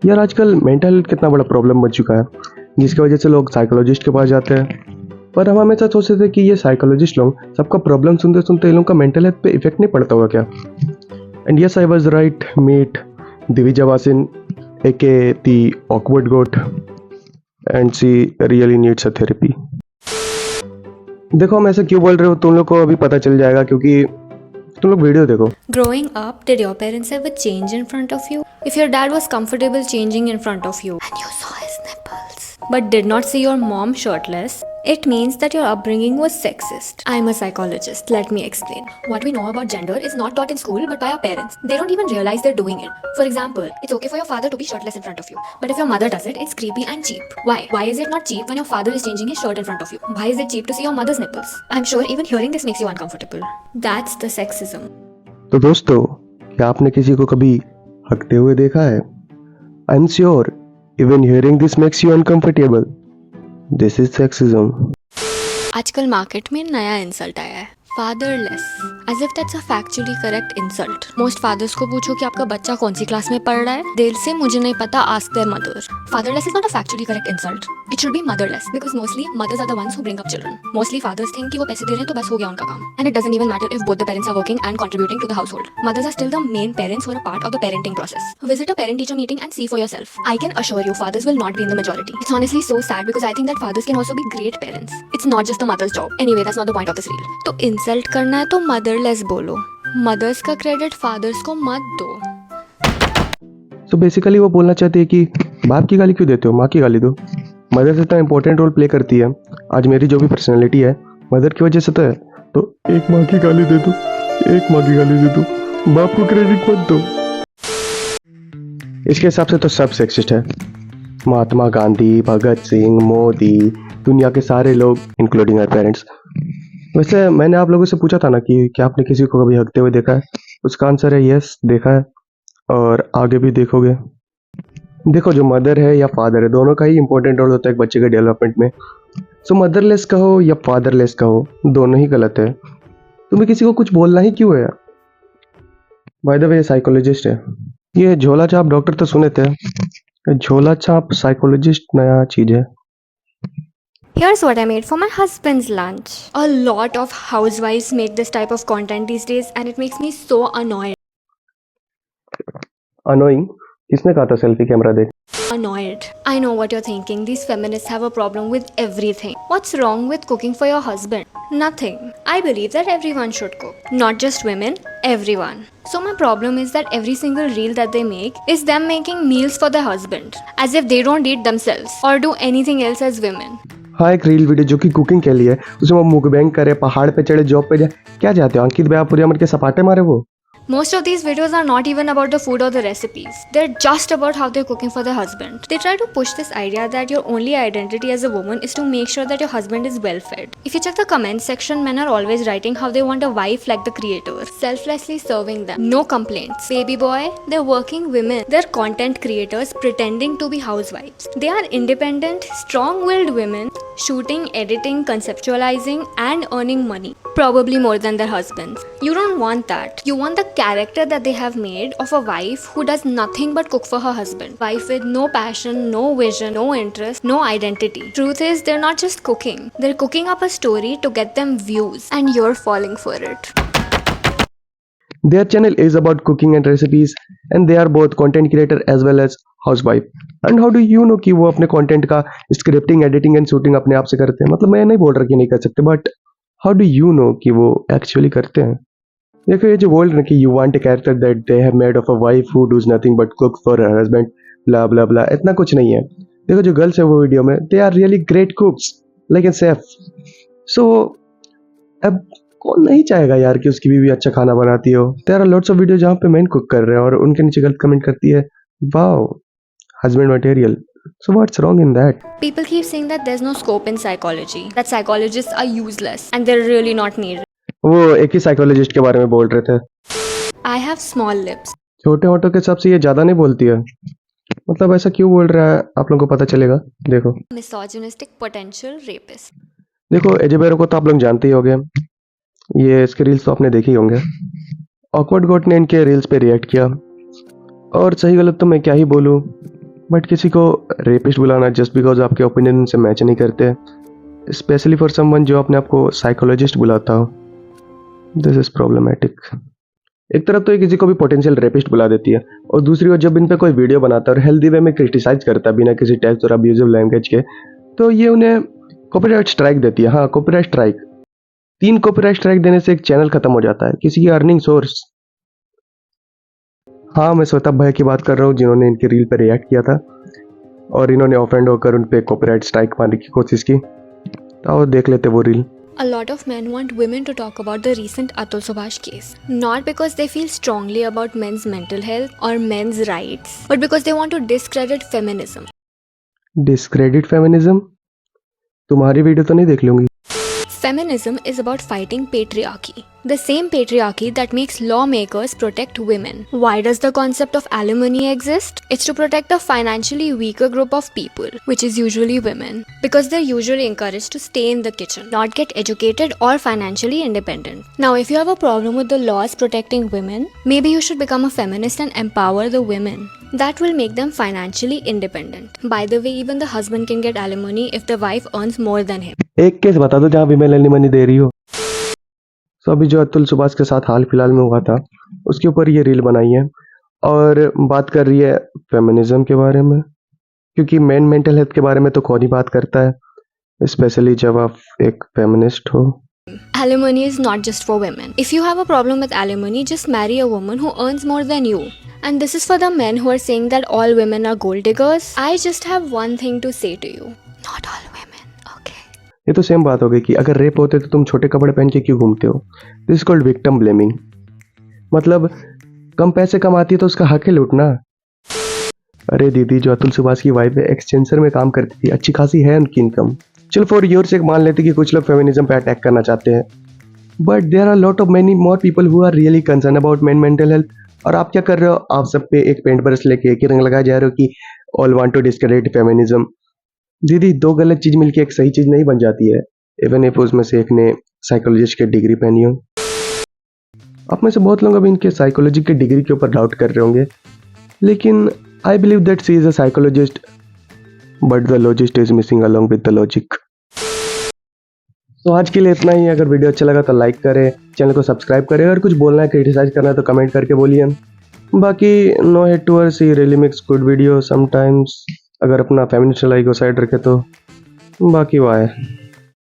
यार आजकल mental health कितना बड़ा प्रॉब्लम बन चुका है, जिसकी वजह से लोग साइकोलॉजिस्ट के पास जाते हैं। पर हम हमेशा सोचते थे कि ये साइकोलॉजिस्ट लोग सबका प्रॉब्लम सुनते सुनते इन लोगों का मेंटल हेल्थ पे इफेक्ट नहीं पड़ता होगा क्या। And yes I was right, meet Divija Vasin aka the awkward goat and she really needs a therapy. देखो हम ऐसे क्यों बोल रहे हो तुम लोग को अभी पता चल जाएगा, क्योंकि तुम लोग वीडियो देखो। Growing up, did your parents ever change in front of you? If your dad was comfortable changing in front of you and you saw his nipples but did not see your mom shirtless, it means that your upbringing was sexist. I'm a psychologist. Let me explain. What we know about gender is not taught in school but by our parents. They don't even realize they're doing it. For example, it's okay for your father to be shirtless in front of you, but if your mother does it, it's creepy and cheap. Why? Why is it not cheap when your father is changing his shirt in front of you? Why is it cheap to see your mother's nipples? I'm sure even hearing this makes you uncomfortable. That's the sexism. तो दोस्तों, क्या आपने किसी को कभी हकते हुए देखा है? I am sure even hearing this makes you uncomfortable. This is sexism. आजकल मार्केट में नया इंसल्ट आया है, fatherless, as if that's a factually correct insult. Most fathers को पूछो कि आपका बच्चा कौन सी क्लास में पढ़ रहा है, देर से मुझे नहीं पता, ask their mother. Fatherless is not a factually correct insult, it should be motherless, because mostly mothers are the ones who bring up children. Mostly fathers think कि वो पैसे दे रहे हैं तो बस हो गया उनका काम, and it doesn't even matter if both the parents are working and contributing to the household. Mothers are still the main parents who are a part of the parenting process. Visit a parent-teacher meeting and see for yourself. I can assure you, fathers will not be in the majority. It's honestly so sad because I think that fathers can also be great parents. It's not just the mother's job. Anyway, that's not the point of this reel. तो insult करना है तो motherless बोलो. Mothers का credit fathers को मत दो. So basically वो बोलना चाहती है कि बाप की गाली क्यों देते हो, माँ की गाली दो। मदर इतना इंपॉर्टेंट रोल प्ले करती है। आज मेरी जो भी पर्सनैलिटी है मदर की वजह से तो एक माँ की गाली दे दो, एक माँ की गाली दे दो, बाप को क्रेडिट मत दो। इसके हिसाब से तो सब सेक्सिस्ट है। महात्मा गांधी, भगत सिंह, मोदी, दुनिया के सारे लोग इंक्लूडिंग आवर पेरेंट्स। वैसे मैंने आप लोगों से पूछा था ना कि क्या आपने किसी को कभी हकते हुए देखा है। उसका आंसर है यस, देखा है और आगे भी देखोगे। देखो जो मदर है या फादर है, दोनों का ही इंपॉर्टेंट रोल होता है एक बच्चे के डेवलपमेंट में। सो मदरलेस कहो या फादरलेस कहो, दोनों ही गलत है। तुम्हें किसी को कुछ बोलना ही क्यों है। बाय द वे साइकोलॉजिस्ट है ये। झोला छाप डॉक्टर तो सुने थे, झोला छाप साइकोलॉजिस्ट नया चीज है। Here's what I made for my husband's lunch. A lot of housewives make this type of content these days and it makes me so annoyed. Annoying? किसने कहा था सेल्फी कैमरा देख? Annoyed. I know what you're thinking. These feminists have a problem with everything. What's wrong with cooking for your husband? Nothing. I believe that everyone should cook. Not just women, everyone. So my problem is that every single reel that they make is them making meals for their husband. As if they don't eat themselves or do anything else as women. हाँ, एक reel video जो कि cooking के लिए, उसमें वो mukbang करे, पहाड़ पे चढ़े, जॉब पे जाए। क्या जाते हो अंकित भैया पूरी के सपाटे मारे वो। Most of these videos are not even about the food or the recipes. They're just about how they're cooking for their husband. They try to push this idea that your only identity as a woman is to make sure that your husband is well fed. If you check the comments section, men are always writing how they want a wife like the creator, selflessly serving them. No complaints. Baby boy, they're working women. They're content creators pretending to be housewives. They are independent, strong-willed women shooting, editing, conceptualizing and earning money. Probably more than their husbands. You don't want that. You want the character that they have made of a wife who does nothing but cook for her husband. Wife with no passion, no vision, no interest, no identity. Truth is, they're not just cooking. They're cooking up a story to get them views and you're falling for it. Their channel is about cooking and recipes and they are both content creator as well as housewife. And how do you know कि वो अपने content का scripting, editing and shooting अपने आप से करते हैं। मतलब मैं नहीं बोल रहा कि नहीं कर सकते, but how do you know कि वो actually करते हैं। देखो ये जो बोल रहे हैं कि you want a character that they have made of a wife who does nothing but cook for her husband, blah blah blah, इतना कुछ नहीं है। देखो जो गर्ल्स है वो वीडियो में, they are really great cooks like a chef. So अब कौन नहीं चाहेगा यार कि उसकी बीवी अच्छा खाना बनाती हो। There are lots of video जहाँ पे मेन कुक कर रहे हैं और उनके नीचे गलत कमेंट करती है, wow husband material. So what's wrong in that? People keep saying that there's no scope in psychology, that psychologists are useless and they're really not needed. वो एक ही साइकोलॉजिस्ट के बारे में बोल रहे थे। I have small lips. छोटे होठों के हिसाब से ये ज्यादा नहीं बोलती है। मतलब ऐसा क्यों बोल रहा है आप लोगों को पता चलेगा। देखो Misogynistic potential rapist. देखो एजेबेरो को तो आप लोग जानते ही होंगे, ये इसके रील्स तो आपने देखे ही होंगे। ऑकवर्ड गोट ने इनके रील्स पे रिएक्ट किया और सही गलत तो मैं क्या ही बोलूँ, बट किसी को रेपिस्ट बुलाना जस्ट बिकॉज आपके ओपिनियन उनसे मैच नहीं करते, स्पेशली फॉर समवन जो अपने आप को साइकोलॉजिस्ट बुलाता हो, दिस इज प्रॉब्लमेटिक। एक तरफ तो ये किसी को भी पोटेंशियल रेपिस्ट बुला देती है, और दूसरी ओर जब इन पे कोई वीडियो बनाता है और हेल्दी वे में क्रिटिसाइज करता है बिना किसी टैक्स और अब्यूजिव लैंग्वेज के, तो ये उन्हें कॉपीराइट स्ट्राइक देती है। हाँ, कॉपीराइट स्ट्राइक। 3 कॉपीराइट स्ट्राइक देने से एक चैनल खत्म हो जाता है, किसी की अर्निंग सोर्स। हाँ, मैं स्वतः भैया की बात कर रहा हूँ जिन्होंने इनकी रील पे रिएक्ट किया था और इन्होंने ऑफेंड होकर उन पे कॉपीराइट स्ट्राइक मारने की कोशिश की। तो आओ देख लेते वो reel. A lot of men want women to talk about the recent Atul Subhash case. Not because they feel strongly about men's mental health or men's rights, but because they want to discredit feminism. Discredit feminism? तुम्हारी video तो नहीं देख लूंगी। Feminism is about fighting patriarchy, the same patriarchy that makes lawmakers protect women. Why does the concept of alimony exist? It's to protect a financially weaker group of people, which is usually women, because they're usually encouraged to stay in the kitchen, not get educated or financially independent. Now, if you have a problem with the laws protecting women, maybe you should become a feminist and empower the women. That will make them financially independent. By the way, even the husband can get alimony if the wife earns more than him. एक case बता दो जहाँ female alimony दे रही हो। तो अभी जो अतुल सुभाष के साथ हाल फिलहाल में हुआ था, उसके ऊपर ये रील बनाई है और बात कर रही है फेमिनिज्म के बारे में, क्योंकि मेन मेंटल हेल्थ के बारे में तो कौन ही बात करता है, स्पेशली जब आप एक फेमिनिस्ट हो। Alimony is not just for women. If you have a problem with alimony, just marry a woman who earns more than you. And this is for the men who are saying that all women are gold diggers. I just have one thing to say to you. Not all women, okay? ये तो same बात हो गई कि अगर rape होते तो तुम छोटे कपड़े पहन के क्यों घूमते हो। This called victim blaming. मतलब कम पैसे कमाती है तो उसका हक है लूटना। अरे दीदी, जो अतुल सुभाष की वाइफ है एक्सचेंसर में काम करती थी, अच्छी खासी है उनकी इनकम। चल फॉर योर सेक मान लेते कि कुछ लोग फेमिनिज्म पे अटैक करना चाहते हैं, but there are lot of many more people who are really concern about men mental health. और आप क्या कर रहे हो, आप सब पे एक पेंट ब्रश लेके एक ही रंग लगाए जा रहे हो कि all want to discredit feminism. दीदी, 2 गलत चीज मिलके एक सही चीज नहीं बन जाती है, इवन इफ उसमें से एक ने साइकोलॉजिस्ट की डिग्री पहनी हो। आप में से बहुत लोग अभी इनके साइकोलॉजी की डिग्री के ऊपर डाउट कर रहे होंगे, लेकिन I believe that she is a psychologist, but the logist is missing along with the logic. तो आज के लिए इतना ही। अगर वीडियो अच्छा लगा तो लाइक करें, चैनल को सब्सक्राइब करें। अगर कुछ बोलना है, क्रिटिसाइज करना है तो कमेंट करके बोलिए। बाकी no hate to her, see really makes good video sometimes, अगर अपना फेमिनिस्ट लाइक को साइड रखे तो। बाकी वाह है।